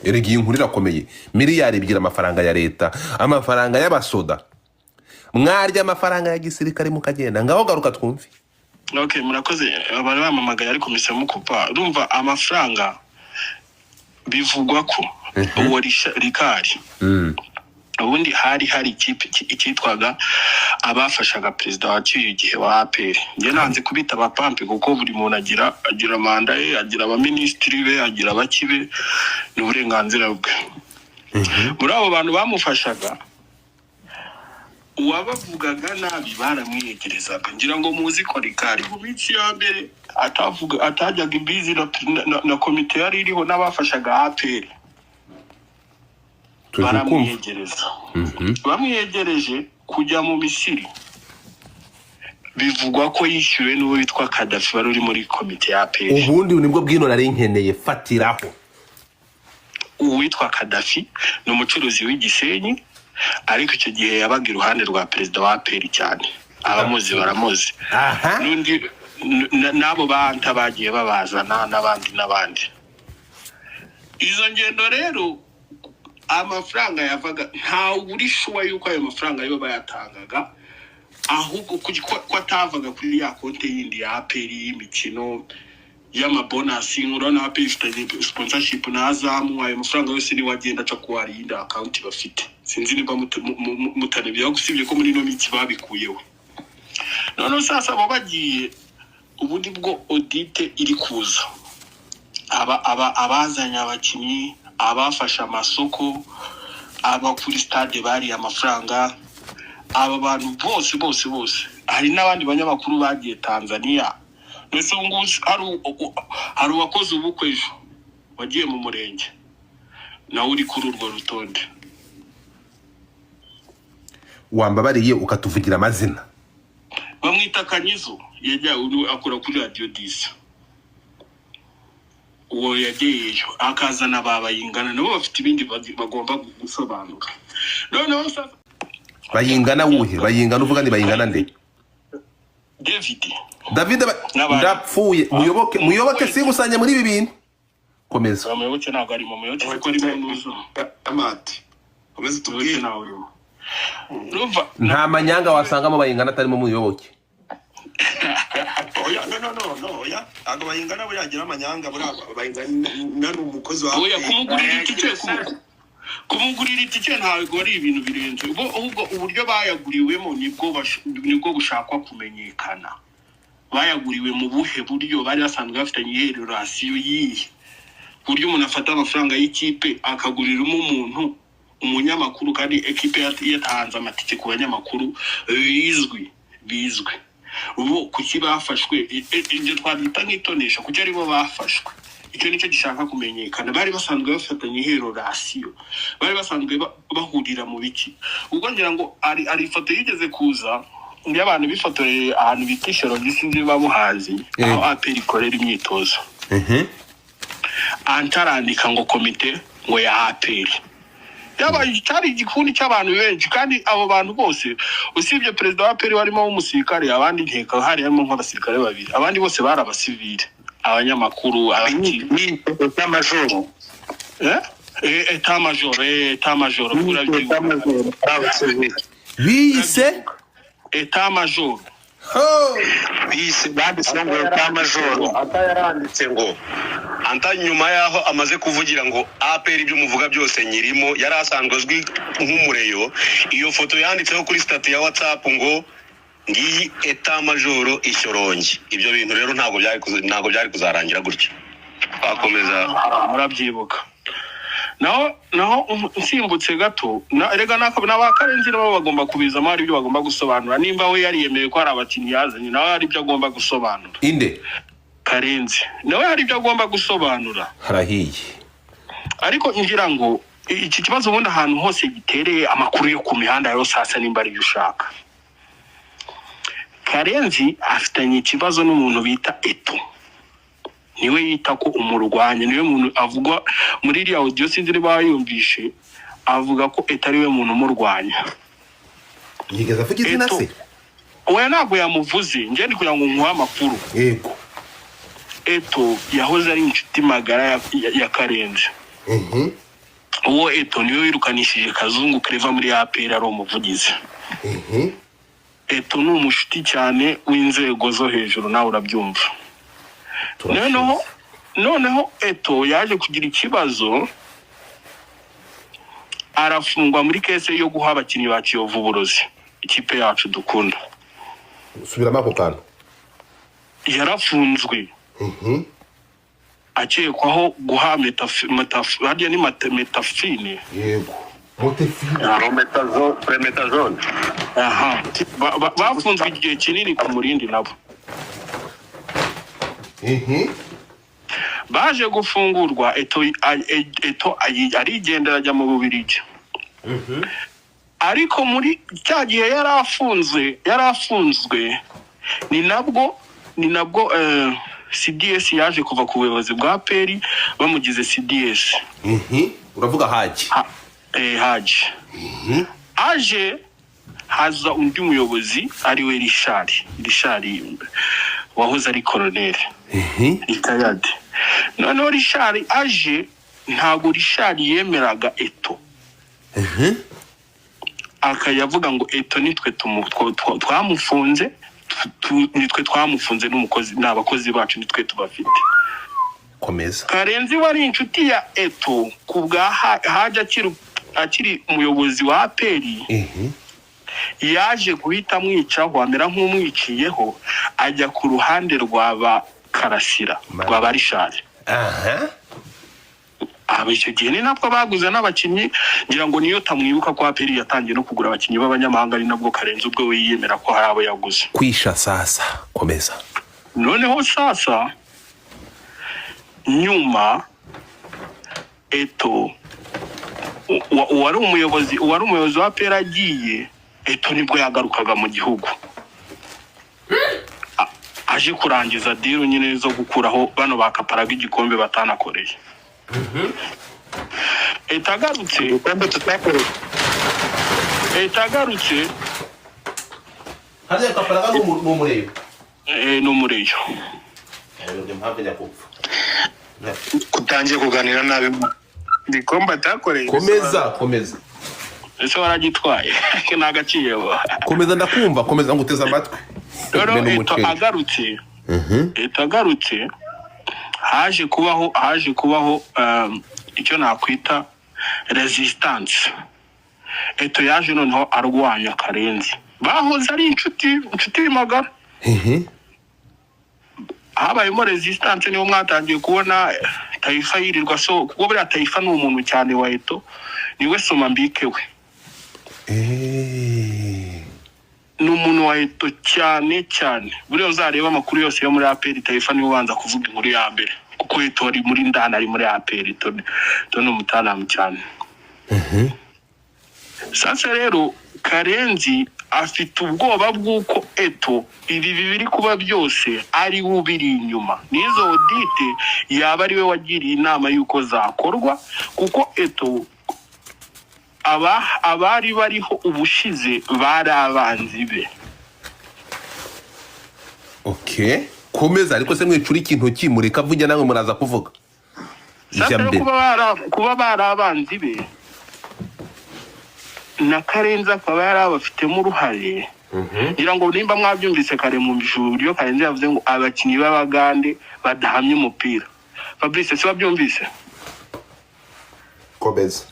Eregi inkuru irakomeye. Miliyari ebyiri amafaranga ya leta, amafaranga y'abasoda. Mwarya amafaranga ya gisirikare mukagenda. Ngaho garuka twumve. Okay, murakoze. Abari bamamagaye ari komisiyo mukupa. Urumva amafaranga bivugwa ko uwo Rikari. Ubundi hari ikipe ikitwaga abafashaga president wacyuye igihe wa APR. Nge nanze kubita abapampe kuko buri muntu agira manda ye, agira abaministri be, agira abakibe n'uburenganzira bwe. Muri abo bantu bamufashaga uwabavugaga nabi baramwiyegerezaga. Ngira ngo muzi ko Rikari mu minsi ya mbere atajyaga imbizi na komite yari iriho n'abafashaga APR. Baramwiyegereza. Bamwiyegereje kujya mu Misiri. Bivugwa ko yishyuwe n'uwo witwa Kadafi wari uri muri komite ya APR. Ubundi nibwo bwino nari nkeneye fatiraho. Uwitwa Kadafi ni umucuruzi w'Igisenyi, ariko icyo gihe yabaga iruhande rwa president wa APR cyane. Abamuzi baramuzi. Nundi nabo banta bagiye babazana n'abandi. Izo ngendo rero amafaranga yavaga nta uri shuwa yuko ayo mafaranga yo bayatangaga, ahubwo ko atavaga kuri ya konte yindi ya APR y'imikino y'amabonasi. Urabona APR ifite sponsorship na Azamu, ayo mafaranga yose ni wagenda aca ku yindi account bafite. Sinzi niba mutanebye gusibye ko muri no miki babikuyeho. None sasa abo bagiye ubundi bwo audit iri kuza. Abazanya abakinyi, abafasha amasoko, aba kuri stade bari amafaranga, aba bantu bose. Hari n'abandi banyamakuru bagiye Tanzania. Mbese nguzi hari uwakoze ubukwe ejo wagiye mu murenge nawe uri kuri urwo rutonde. Wambabariye ukatuvugira amazina. Bamwita Kanyizo, yajya akora kuri Radio 10. Uwo yagiyeyo akazana babayingana nabo bafite ibindi bagomba gusobanura. Noneho sasa bayingana wuhe? Bayingana uvuga ni bayingana nde? David ndapfuye. Muyoboke singusanye muri ibi bintu. Komeza. Muyoboke ntabwo ari mu muyoboke kuko ari mu nuzo. Amati. Komeza tubwire nawe. Nta manyanga wasangamo bayingana atari mu muyoboke. Oya no ya ago bayingana bo yagira amanyanga buri bayingana n'umukozi wa oya kumugurira itike ntabwo ari ibintu birenze ubwo uburyo bayaguriwemo nibwo bushakwa kumenyekana. Bayaguriwe mu buhe buryo bari basanzwe bafitanye ihererasiyo yihe buryo umuntu afata amafaranga y'ikipe akaguriramo umuntu umunyamakuru kandi ekipe yatanze amatike ku banyamakuru bizwi. Ubu kuki bafashwe ibyo twabita nk'itonesha kuki ari bo bafashwe. Icyo nicyo gishaka kumenyekana. Bari basanzwe bafatanye ihererasiyo, bari basanzwe bahurira mu biki. Ubwo ngira ngo ari ifoto yigeze kuza y'abantu bifotoreye ahantu bitishero gisinzi babuhazi aho APR ikorera imyitozo. Antarandika ngo komite ngo ya APR. Cyari igikundi cy'abantu benshi kandi abo bantu bose usibye president wa APR warimo w'umusirikare, abandi nkeka hari harimo nk'abasirikare babiri, abandi bose bari abasivile, abanyamakuru, abaki etamajoro etamajoro bise etamajoro bise banditse ngo etamajoro atayaranditse ngo anta nyuma yaho amaze kuvugira ngo APR ibyo muvuga byose nyirimo yari asanzwe azwi nk'umureyo. Iyo foto yanditseho kuri stat ya WhatsApp ngo ngiyi etamajoro ishyorongi. Ibyo bintu rero ntago byari kuzarangira gutyo. Bakomeza murabyibuka. Naho nsimbutse gato erega n'abakarenzi nabo bagomba kubizamo hari ibyo bagomba gusobanura. Nimba we yariyemeye ko hari abakinyi yazanye nawe hari ibyo agomba gusobanura. Inde Karenzi nawe hari ibyo agomba gusobanura. Harahiye. Ariko ngira ngo iki kibazo ubundi ahantu hose gitereye amakuru yo ku mihanda yose hasa nimba ari ushaka. Karenzi afitanye ikibazo n'umuntu bita Eto. Niwe yita ko umurwanya, niwe muntu avugwa muri iriya audio sinzi niba yumvishe avuga ko etari we muntu umurwanya. Yigeza avuga izina se? Oya ntabwo yamuvuze, nje ndi kugira ngo nkuha amakuru. Yego. Eto yahoze ari inshuti magara ya Karenzi. uwo Eto niwe wirukanishije Kazungu Claver muri APR ari umuvugizi. Eto ni umushuti cyane w'inzego zo hejuru nawe urabyumva. Noneho Eto yaje kugira ikibazo arafungwa muri kese yo guha abakinnyi ba Kiyovu uburozi, ikipe yacu dukunda. Subiramo ako kantu. Yarafunzwe akekwaho guha metafine. Yego. Metazone. Aha. Bafunzwe igihe kinini ku Murindi nabo. Baje gufungurwa Eto arigendera ajya mu Bubiligi. Ariko muri cya gihe yarafunzwe ni nabwo CDS yaje kuva ku buyobozi bwa Peri bamugize CDS. Uravuga Haji. Haji. Aje haza undi muyobozi ari we Richard wahoze ari colonel. Retired. Noneho Richard aje ntago Richard yemeraga Eto. Akayavuga ngo Eto nitwe twamufunze, nitwe twamufunze n'umukozi n'abakozi bacu nitwe tubafite. Komeza. Karenzi wari inshuti ya Eto kubwa haje akiri umuyobozi wa Peri. Yaje guhita mwicaho amera nk'umwiciyeho ajya ku ruhande rw'aba Karasira rw'aba Richard. Icyo gihe ni nabwo baguze n'abakinnyi ngira ngo niyo tamwibuka ko Peri yatangiye no kugura abakinnyi b'abanyamahanga ari nabwo Karenzi ubwo wiyemera ko hari abo yaguze. Kwisha sasa. Komeza. Noneho sasa nyuma Eto uwari umuyobozi wa Peri agiye, Eto nibwo yagarukaga mu gihugu. Aje kurangiza deal nyine zo gukuraho bano bakaparaga igikombe batanakoreye. Etagarutse Hariya kaparaga n'umureyo. N'umureyo. Kutangiye kuganira nabi igikombe atakoreye. Komeza. Ese waragitwaye nagaciye bo. Komeza ndakumva, komeza nguteza amatwi. Eto agarutse haje kubaho icyo nakwita resistance. Eto yaje noneho arwanya Karenzi. Bahoze ari inshuti magara. Habayemo resistance niho mwatangiye kubona Taifa yirirwa kuko buri Taifa ni umuntu cyane wa Eto niwe soma mbike we. Ni umuntu wa Eto cyane. Buri uzareba amakuru yose yo muri APR Taifa niwe ubanza kuvuga inkuru ya mbere kuko Eto ari muri ndana ari muri APR to ni umutanamu cyane. Sasa rero Karenzi afite ubwoba bw'uko Eto ibi biri kuba byose ari ubiri inyuma. Nizo audite yaba ari we wagiriye inama yuko zakorwa kuko Eto abari bariho ubushize bari abanzi be. Komeza ariko se mwicura ikintu kimureka vuga nawe muraza kuvuga. Kuba bari abanzi be na Karenzi akaba yarabafitemo uruhare. Ngira ngo nimba mwabyumvise kare mu bijuru Karenzi yavuze ngo abakinnyi b'Abagande badahamye umupira. Fabrice se wabyumvise? Komeza.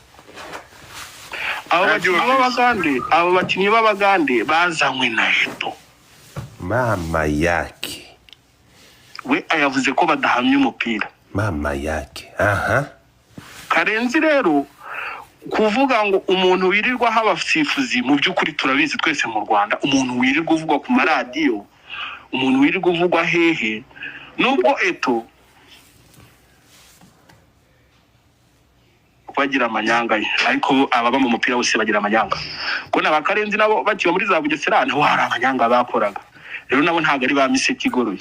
Abo bakinnyi b'Abagande bazanywe na Eto. Mama yake. We ayavuze ko badahamye umupira. Mama yake. Karenzi rero kuvuga ngo umuntu wirirwa habasifuzi mu by'ukuri turabizi twese mu Rwanda umuntu wirirwa uvugwa ku maradiyo, umuntu wirirwa uvugwa hehe, nubwo Eto bagira amanyanga ariko ababa mu mupira bose bagira amanyanga. Ko na Karenzi nabo bakiba muri za Bugesera naho hari amanyanga bakoraga. Rero nabo ntago ari ba miseke igoroye.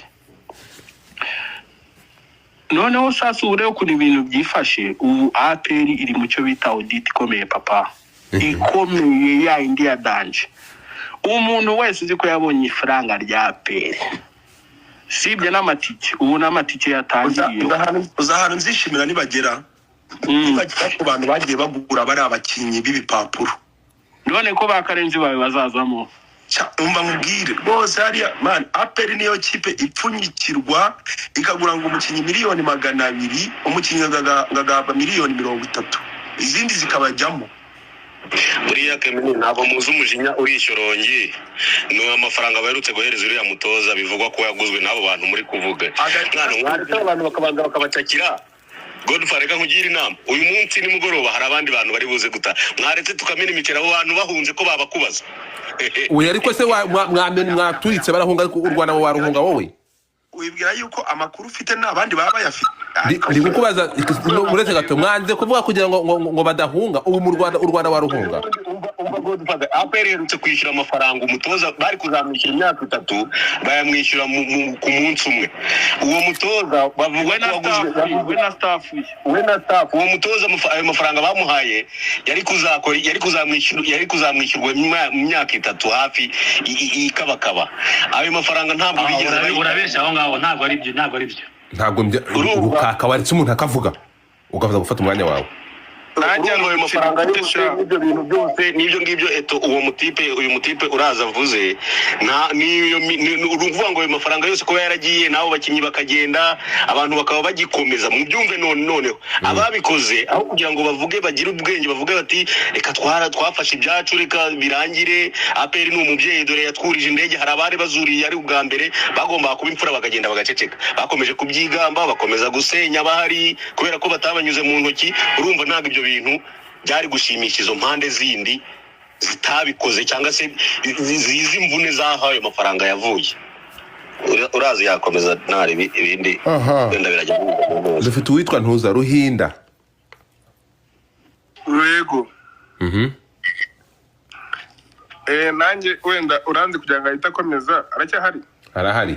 Noneho sasa ureo kuni ibintu byifashe ubu APR iri mu cyo bita audit ikomeye papa. Ikomeye ya indi ya danje. Umuntu wese uzi ko yabonye ifaranga rya APR. Sibye n'amatike, ubu n'amatike yatangiye. Uzahana nzishimira nibagera. Bagita ku bantu bagiye bagura bari abakinyi b'ibipapuro. None ko bakarenzi bawe bazazamo. Umva nkubwire bose hariya man APR niyo kipe ipfunyikirwa ikagura ngo umukinyi miliyoni 200 umukinyi ngagaba miliyoni 30 izindi zikabajyamo. Buriya Kemini ntabwo muzi umujinya urishorongi no amafaranga baherutse guhereza uriya mutoza bivugwa ko yaguzwe n'abo bantu muri kuvuga mwana mwari abantu bakabanza bakabacakira Godfather reka nkugira inama uyu munsi nimugoroba hari abandi bantu bari buze guta mwaretse tukamena imikera abo bantu bahunze ko babakubaza uyu ariko se mwaturitse barahunga u Rwanda wo waruhunga wowe wibwira yuko amakuru ufite n'abandi baba bayafite ndi gukubaza muretse gato mwanze kuvuga kugira ngo badahunga ubu mu Rwanda u Rwanda waruhunga Godfather APR yerutse kwishyura amafaranga umutoza bari kuzamwishyura imyaka 3 bayamwishyura ku munsi umwe uwo mutoza bavugwa na staff uwo mutoza ayo mafaranga bamuhaye yari kuzamwishyurwa mu myaka 3 hafi ikabakaba ayo mafaranga ntabwo bigeze urabeshya aho ngaho ntabwo ari byo ntabwo urukaka waretse umuntu akavuga ugafaza gufata umwanya wawe najya ngo amafaranga y'ibyo bintu byose nibyo ngibyo eto uwo mutipe uraza avuze uruvuga ngo ayo mafaranga yose ko yaragiye naho bakinyi bakagenda abantu bakaba bagikomeza mu byumve noneho ababikoze aho kugira ngo bavuge bagire ubwenge bavuge bati reka twafashe ibyacu reka birangire APR ni umubyeyi dore yatwurije indege hari abari bazuriye ari ubwa mbere bagomba kuba imfura bakagenda bagaceceka bakomeje kubyigamba bakomeza gusenya bahari kubera ko batabanyuze mu ntoki urumva ntabwo ibyo bintu byari gushimisha izo mpande zindi zitabikoze cyangwa se zizi imvune zahaye amafaranga yavuye urazi yakomeza ntari ibindi wenda birajya dufite uwitwa Ntuza Ruhinda Ruego nanjye wenda uranze kugira ngo ahita akomeza aracyahari arahari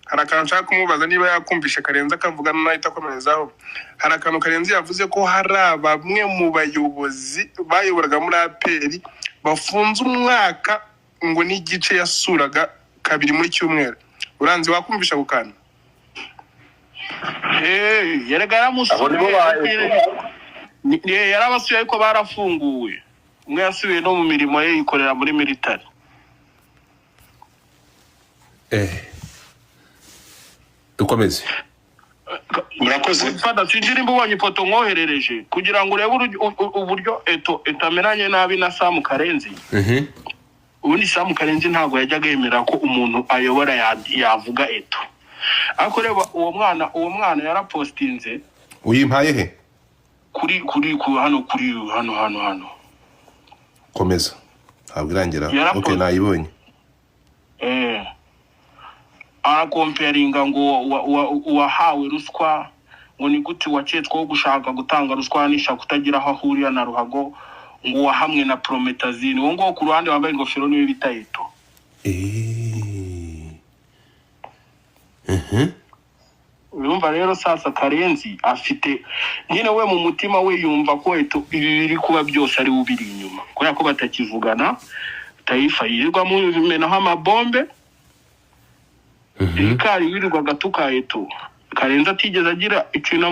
hari akantu nshaka kumubaza niba yakumvishe Karenzi akavuga n'ahita akomerezaho hari akantu Karenzi yavuze ko hari bamwe mu bayobozi bayoboraga muri APR bafunze umwaka ngo n'igice yasuraga kabiri muri cyumweru uranze wakumvisha gukana yarabasuye ariko barafunguwe umwe yasubiye no mu mirimo ye yikorera muri military dukomeze murakoze fada sinjira mbonye ifoto nkoherereje kugira ngo urebe uburyo etameranye nabi na Sam Karenzi ubundi Sam Karenzi ntago yajyaga yemera ko umuntu ayobora yavuga ariko reba uwo mwana yarapostinze uyimpaye he kuri hano komeza abwirangira okay nayibonye comparinga ngo wahawe ruswa ngo ni gute wacetsweho gushaka gutanga ruswa nisha kutagira aho ahurira na ruhago ngo wahamwe na Prometazine wo ngo ku ruhande wambaye ingofero niwe bita Eto urumva rero sasa Karenzi afite nyine we mu mutima we yumva ko Eto ibiri kuba byose ari ubiri inyuma kubera ko batakivugana Taifa yirirwa mu bimenaho amabombe Ikari wirirwa gatuka Eto Karenzi atigeze agira ikintu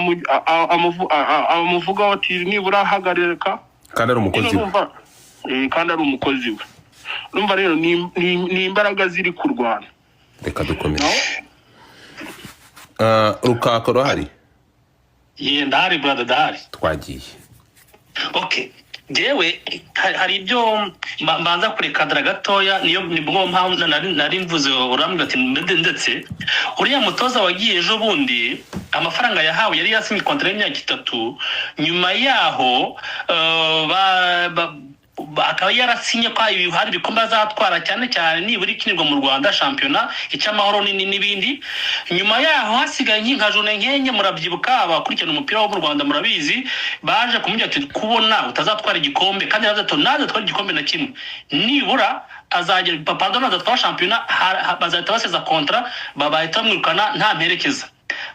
amuvuga ati nibura hagareka kandi ari umukozi we kandi ari umukozi we urumva rero ni imbaraga ziri kurwana reka dukomeze rukaka ruhari ndahari brother ndahari twagiye okay jewe hari ibyo mbanza kurekadra gatoya niyo nibwo mpamvu nari mvuze urambwa ati ndetse uriya mutoza wagiye ejo bundi amafaranga yahawe yari yasinye contract y'imyaka 3 nyuma yaho akaba yarasinye ko hari bikomba azatwara cyane niburi kinirwa mu Rwanda championnat icyamahoro n'ibindi nyuma yaho hasigaye nka jone nkenye murabyibuka abakurikirana umupira wo mu Rwanda murabizi baje kumujya ati kubona utazatwara igikombe kandi nazo twari igikombe na kimwe nibura azagera pardon azatwara championnat bazahita baseza contrat babahita mwirukana nta mperekeza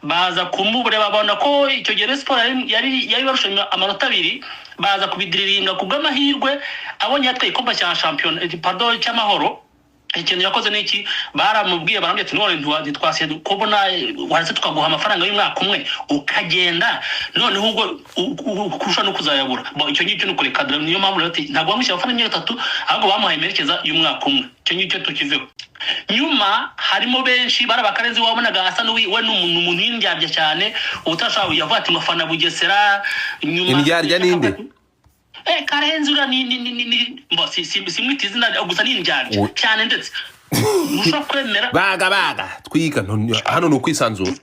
baza kumubure babona ko icyo gihe Sport yari barushanye amanota 2 baza kubidiriringa kubw'amahirwe abonye yatwaye ikombe cya champion pardon cy'amahoro ikintu yakoze niki baramubwiye barambye ati none ntitwasiye kubona waretse tukaguha amafaranga y'umwaka umwe ukagenda none ahubwo kurusha no kuzayabura icyo ngicyo nuko reka niyo mpamvu ati ntabwo bamushyira amafaranga 3 ahubwo bamuhaye merekeza y'umwaka umwe icyo ngicyo tukiveho nyuma harimo benshi barabakarenzi wabonaga asa n'uwi we n'umuntu y'indyabya cyane utashaho yavuga ati mafana Bugesera nyuma indyarya ninde Karenzi ura ni bosi simwita izina gusa ni indyarya cyane ndetse musho kwemera baga twiga hano no kwisanzura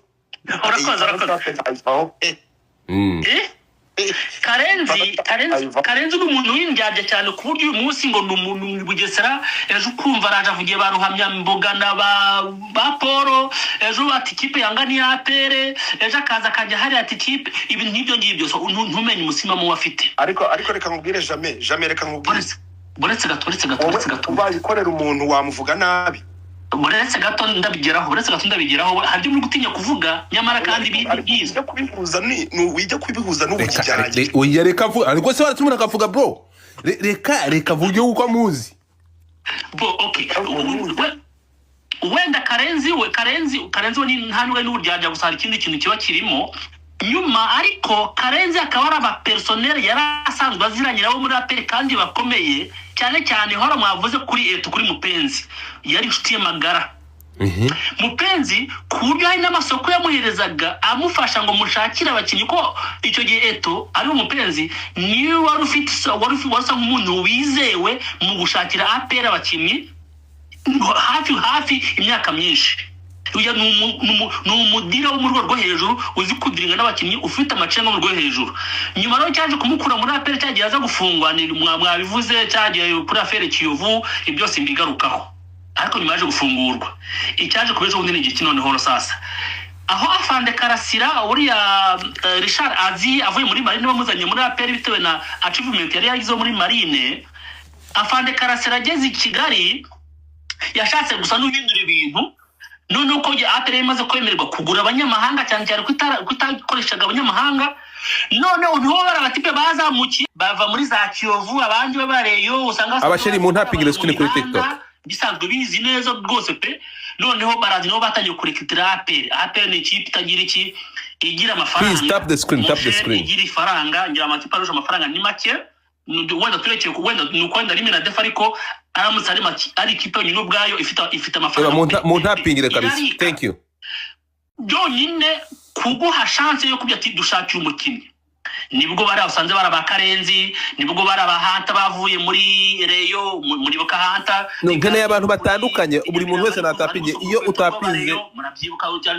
urakoza Karenzi n'umuntu w'indyarya cyane ku buryo uyu munsi ngo n'umuntu Bugesera ejo kumva araje avugiye baruhamya mboga na ba Poro ejo ati kipe yanga ni APR ejo akaza kajya hari ati kipe ibintu nk'ibyo ngibyo so ntumenye umusima mu wafite ariko reka nkubwire jamais reka nkubwire boretse gato bayikorera umuntu wamuvuga nabi boretse gato ndabigeraho hari muri gutinya kuvuga nyamara kandi bijya kubihuza wijya kubihuza n'ubukijyanye oya reka vuga ariko se waratumuna kavuga bro reka vuge uko amuzi okay wenda Karenzi we ni ntanwe n'uryajya gusa hari ikindi kintu kiba kirimo nyuma ariko Karenzi akaba ari aba personnel yarasanzwe aziranyira bo muri APR kandi bakomeye cyane hora mwavuze kuri Mupenzi yari inshuti magara Mupenzi kuburyo hari n'amasoko yamuherezaga amufasha ngo mushakire abakinyi ko icyo gihe ari Mupenzi ni wari wasa nk'umuntu wizewe mu gushakira APR abakinyi hafi imyaka myinshi uya n'umudira wo mu rwego rwo hejuru uzi kudiringa n'abakinyi ufite amacenga mu rwego hejuru nyuma no cyaje kumukura muri APR cyagiye aza gufungwa ni mwabivuze cyagiye kuri affaire Kiyovu ibyose mbigarukaho ariko nyuma yaje gufungurwa icyaje kubejo undi n'igiki noneho sasa aho afande Karasira uriya Richard Azi avuye muri Marine bamuzanye muri APR bitewe na achievement yari yagize muri Marine afande Karasira ageze i Kigali yashatse gusa n'uhindura ibintu none uko APR imaze kwemererwa kugura abanyamahanga cyane kutakoreshaga abanyamahanga none niho barabatipe bazamuki bava muri za Kiyovu abandi babareyo usanga abasheri mu ntapingire kuri TikTok bisanzwe bizi neza rwose pe noneho barazi no batangiye kurekitira APR ni ikipe itagira iki igira amafaranga please tap the screen igira ifaranga ngira amatipa arusha amafaranga ni make wenda turekeye wenda nukwenda rimwe na defa ariko aramutse ari ikipe nyine ubwayo ifite amafaranga mu ntapingire kabisa thank you byonyine kuguha chance yo kubya ati dushakira umukinnyi nibwo bari asanze baraba Karenzi nibwo baraba Hanta bavuye muri Reyo muri Bakahanta ngene abantu batandukanye buri muntu wese natapinge iyo utapinze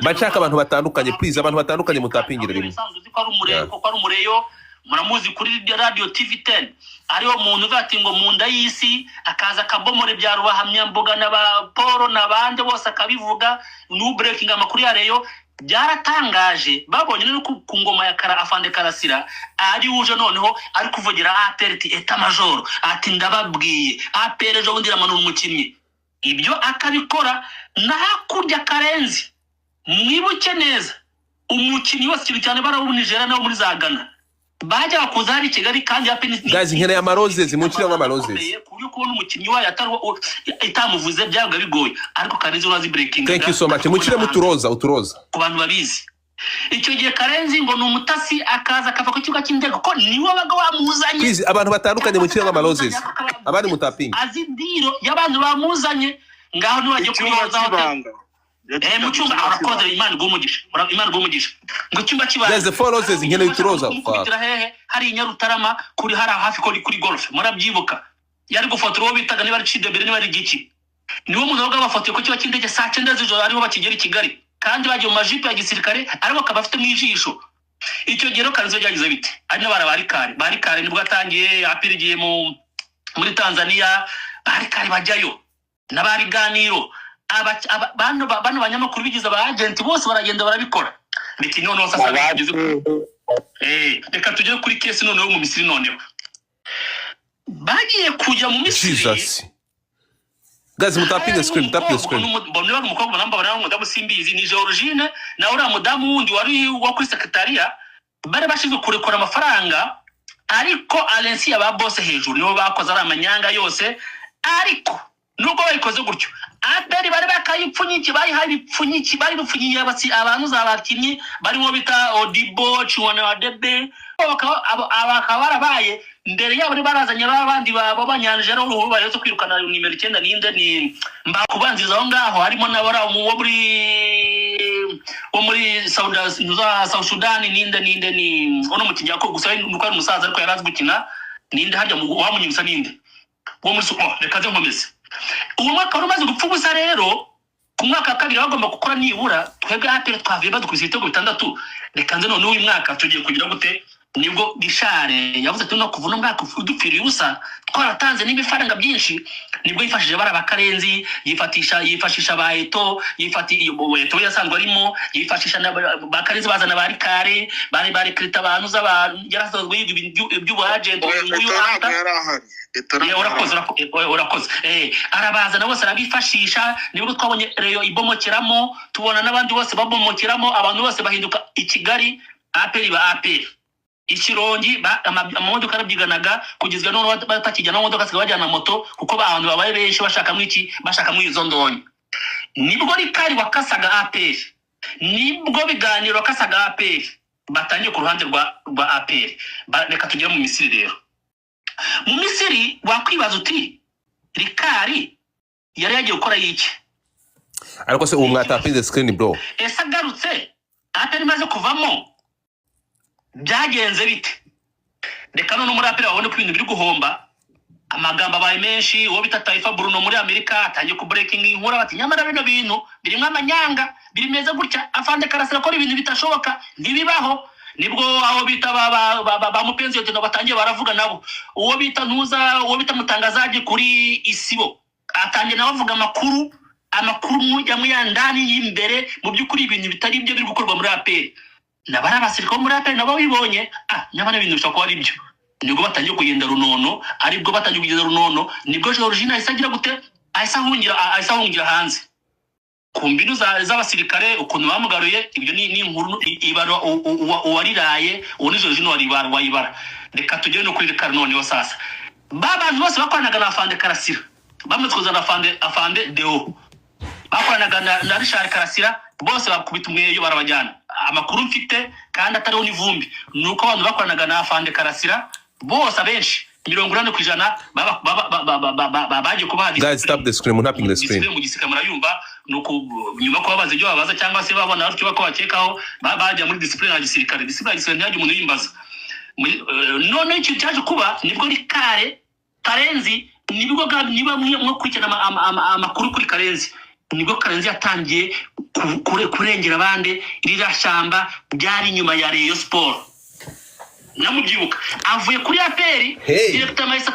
bashaka abantu batandukanye please abantu batandukanye mutapingire rimwe ko ari umureyo muramuzi kuri radio TV10 ariho muntu ugati ngo munda y'isi akaza kabomore bya rubahamya mboga na ba Poro nabande bose akabivuga no breaking amakuru ya Reyo byaratangaje babonye no ku ngoma ya afande Karasira ari uje noneho ari kuvugira APR eta major ati ndababwiye APR ejo ndira manura umukinnyi ibyo akabikora nahakurya Karenzi mwibuke neza umukinnyi wose cyane cyane barabunijera nawo muri za Ghana bajya kuza hari Kigali kandi guys nkene amarozes munchira nk'amarozes kuyo kubona umukinnyi wayo atarwo itamuvuze byaga bigoye ariko Karenzi urazi breaking thank you so much munchire uturoza ku bantu babizi icyo gihe Karenzi ngo n'umutasi akaza akava ku kibuga cy'indege ko niwe baga wamuzanye please abantu batandukanye munchire nk'amarozes abandi mutapinga azindiro y'abantu bamuzanye ngaho niwaje kuyoza mucyumba arakoze Imana gumugisha ngo cyumba kibana there's the four roses nkene uturoza hari Nyarutarama kuri hari hafi kuri golf murabyibuka yari gufotora uwo bitaga niba ari Cidebere niba ari Giki niwo muntu waga bafotoye ko kiba cy'indege saa 9 z'ijoro ariho bakigera i Kigali kandi bagiye mu majipo ya gisirikare ariho bakaba bafite mu ijisho icyo gihe Karenzi yagize bite ari n'abara barikare nibwo atangiye apirigiye muri Tanzania barikare bajyayo n'abariganiro bano banyamakuru bigize aba agent bose baragenda barabikora biti noneho sasa bigize reka tujye kuri case noneho mu Misiri noneho bagiye kujya mu Misiri Jesus guys mutapinga screen tap the screen bonne bari umukobwa namba bari umudamu simbizi ni Georgine na uri umudamu wundi wari wa kuri secretariat bari bashize kurekora amafaranga ariko Alensi aba boss hejuru nibo bakoze ari amanyanga yose ariko nuko bayikoze gutyo aperi bari bakayipfunyiki bari habipfunyiki bari bupfunyiye abantu zabakinnyi barimo bita Odibo Chiwana wa Debe abakabarabaye mbere yabo barazanye abandi babo banyanjera uruhu bayo kwirukana nimero 9 ninde ni mbakubanziza aho ngaho harimo nabara wo muri South Sudan ninde ni ono mutinya ko gusa nuko ari umusaza ariko yarazi gukina ninde harya wamunyimisa ninde wo muri suko reka ze nkomeze uwo mwaka rumaze gupfa gusa rero ku mwaka kabiri bagomba gukora nibura twebwe apere twavuye badukwiza ibitego 6 reka nze none uyu mwaka tugiye kugira gute nibwo Gishare yavuze ati no kuvuna mwaka udupfiriye ubusa twaratanze n'ibifaranga byinshi nibwo yifashije barabakarenzi yifashisha baeto yifati Eto yasanzwe arimo yifashisha bakarenzi bazana bari kare bari krita abantu z'aba yarasazwe iby'ubu agent uyu hata urakoze arabaza na bose arabifashisha nibwo twabonye Reyo ibomokeramo tubona n'abandi bose babomokeramo abantu bose bahinduka i Kigali aperi ba aperi Ikirongi amamodoka arabyiganaga kugizwe no batakijyana amamodoka sikabajyana moto kuko abantu babaye benshi bashaka mwizo ndonyi nibwo rikari wakasaga APR nibwo biganiro wakasaga APR batangiye ku ruhande rwa APR reka tugere mu Misiri rero mu Misiri wakwibaza uti rikari yari yagiye gukora yiki ariko se umwatapinze screen bro esa garutse APR maze kuvamo byagenze bite reka none muri apera babone ko ibintu biri guhomba amagambo abaye menshi uwo bita Taifa Bruno muri Amerika atangiye ku breaking inkura bati nyamara bino bintu birimo amanyanga birimeze gutya afande Karasira ko ibintu bitashoboka ntibibaho nibwo aho bita ba mupenzi yote batangiye baravuga nabo uwo bita mutangazaje kuri Isibo atangiye nabavuga amakuru mu yandani y'imbere mu byukuri ibintu bitari ibyo biri gukorwa muri apera nabara basiriko muri aperi nabo bibonye nyabana ibintu bishaka ari byo nibwo batangiye kugenda runono aribwo batangiye kugenda runono nibwo Georgina isagira gute ahungira hanze ku mbinu z'abasirikare ukuntu bamugaruye ibyo ni inkuru ibara uwariraye uwo ni Georgina wayibara reka tugere no kuri rikari noneho sasa babantu bose bakoranaga na afande Karasira bamaze kuzana afande Deo bakoranaga na Richard Karasira bose bakubita umweyo barabajyana amakuru mfite kandi atariho n'ivumbi nuko abantu bakoranaga na afande Karasira bose abenshi 40% baje kubaha guys stop the screen tapping the screen mu gisikama yumva nuko nyuma ko babaze byo babaza cyangwa se babona ariko bako bakekaho baje muri discipline ya gisirikare ntiyaje umuntu yimbaza none iki cyaje kuba nibwo rikare Karenzi nibwo niba mwe kwikena amakuru kuri Karenzi nibwo Karenzi yatangiye kurengera abande irira shamba byari nyuma ya Rayon Sport namubyibuka avuye kuri aperi directeur Maisa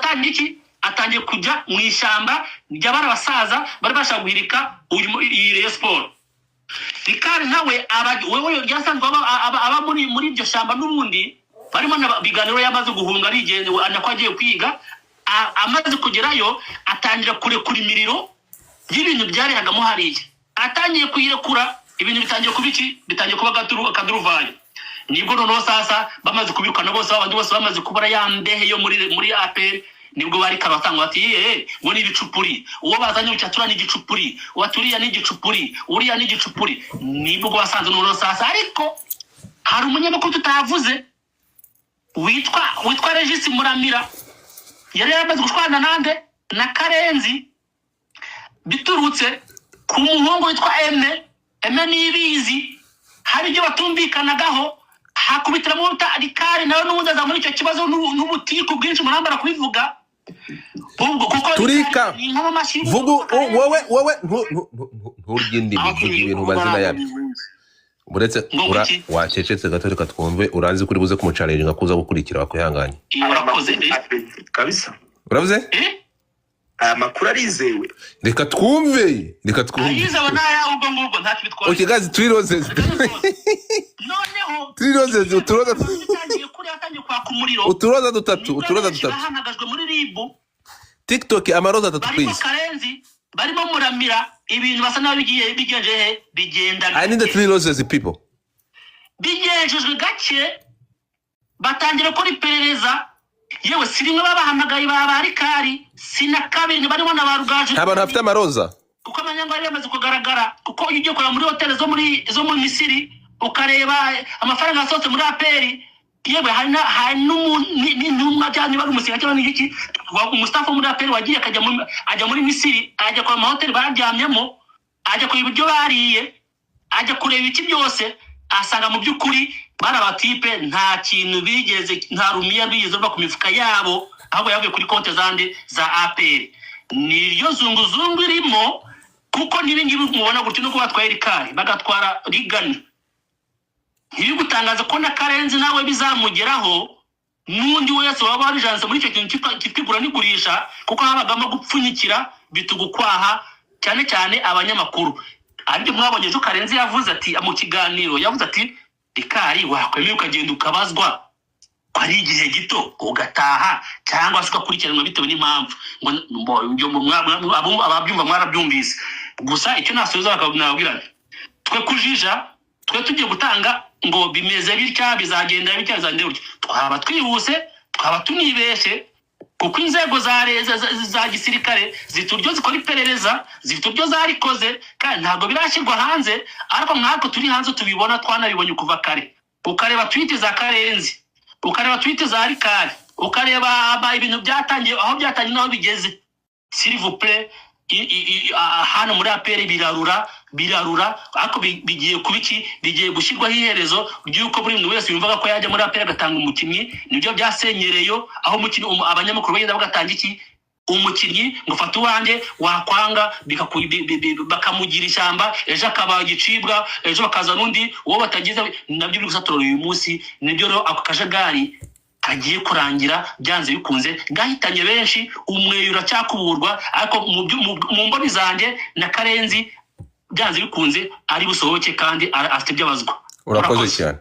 atangiye kujya mu ishamba ry'abara basaza bari bashaka guhirika uyu Rayon Sport rikari nawe wewe yasanzwe aba muri ibyo shamba n'ubundi barimo biganiro yamaze guhunga rigende anako agiye kwiga amaze kugerayo atangira kurekura imiriro y'ibintu byarihagamo hariye atangiye kuyirekura ibintu bitangiye kuba kaduruvayo nibwo noneho sasa bamaze kubirukana bose abandi bose bamaze kubara ya mbehe yo muri APR nibwo bari kabatanga bati ngo ni ibicupuri uwo bazanye ucyatura ni igicupuri waturiya ni igicupuri uriya ni igicupuri nibwo wasanze noneho sasa ariko hari umunyamakuru tutavuze witwa Regis Muramira yari yamaze gushwana nande na Karenzi biturutse ku muhungu witwa Eme nibizi hari ibyo batumvikanagaho hakubitiramo rikari nawe n'ubundi aza muri icyo kibazo n'ubutiku bwinshi murambara kubivuga kuko turika vugu wowe nturgindi ibintu mazina yabyo buretse wacecetse gato reka twumve uranzi kuri buze kumucaringa kuza gukurikira bakwihanganye urakoze kabisa uravuze amakuru arizewe reka twumve ayizewe naya ubwo ngubwo ntacyo bitwara okay guys 3 roses noneho 3 roses uturoza dutatu bahamagajwe muri ribu TikTok amaroza 3 please Karenzi barimo Muramira ibintu basa naho bigenje bigenda I need the 3 roses people bigejejwe gake batangira kuri perereza yewe sirimwe babahamagaye babarikari sina kabiri barimo na barugaje abantu bafite amaroza kuko amanyanga yari yamaze kugaragara kuko ugiye kora muri hotel zo muri Misiri ukareba amafaranga asotse muri aperi yewe hari n'umwe cyane bari umusika cyane n'iki Mustafa muri aperi wagiye ajya muri Misiri ajya kwa mahoteli baryamyemo ajya kureba ibyo bariye ajya kureba iki byose asanga mu by'ukuri barabatipe nta kintu bigeze nta rumiya bigeze bava ku mifuka yabo ahubwo yavuye kuri konte zande za APR niryo zunguzungu irimo kuko nibingibi mubona gutyo no kubatwaye rikari bagatwara rigani ibi gutangaza ko na Karenzi nawe bizamugeraho nundi wese waba warijanze muri icyo kintu kitwigura nigurisha kuko habagamo gupfunyikira bitugukwaha cyane cyane abanyamakuru ariko mwabonye ejo Karenzi yavuze ati mu kiganiro yavuze ati rikari wakwemeye ukagenda ukabazwa ari igihe gito ugataha cyangwa se ukakurikiranwa bitewe n'impamvu ngo ababyumva mwarabyumvise gusa icyo nasoza bakabwirana twe kujija twe tugiye gutanga ngo bimeze bitya bizagenda bitya bizagenda twaba twihuse twaba tunibeshe kuko inzego za gisirikare zituryo zikora iperereza zituryo zarikoze kandi ntago birashyirwa hanze ariko nkako turi hanze tubibona twanabibonye kuva kare ukareba tweet za Karenzi ukareba tweet za Rikari ukareba ibintu byatangiye aho byatangiye naho bigeze s'il vous plaît hano muri APR birarura ariko bigiye kubiki bigiye gushyirwaho iherezo ryuko buri muntu wese yumvaga ko yajya muri APR agatanga umukinnyi nibyo byasenyereyo aho umukinnyi abanyamakuru bagenda bagatanga iki umukinnyi ngo fata uwanjye wakwanga bakamugira ishyamba ejo akaba gicibwa ejo bakaza n'undi uwo batagize nabyo biri gusatura uyu munsi nibyo rero ako kajagari kagiye kurangira byanze bikunze gahitanye benshi umweyura cyakuburwa ariko mu mboni zanjye na Karenzi byanze bikunze ari busohoke kandi afite byabazwa urakoze cyane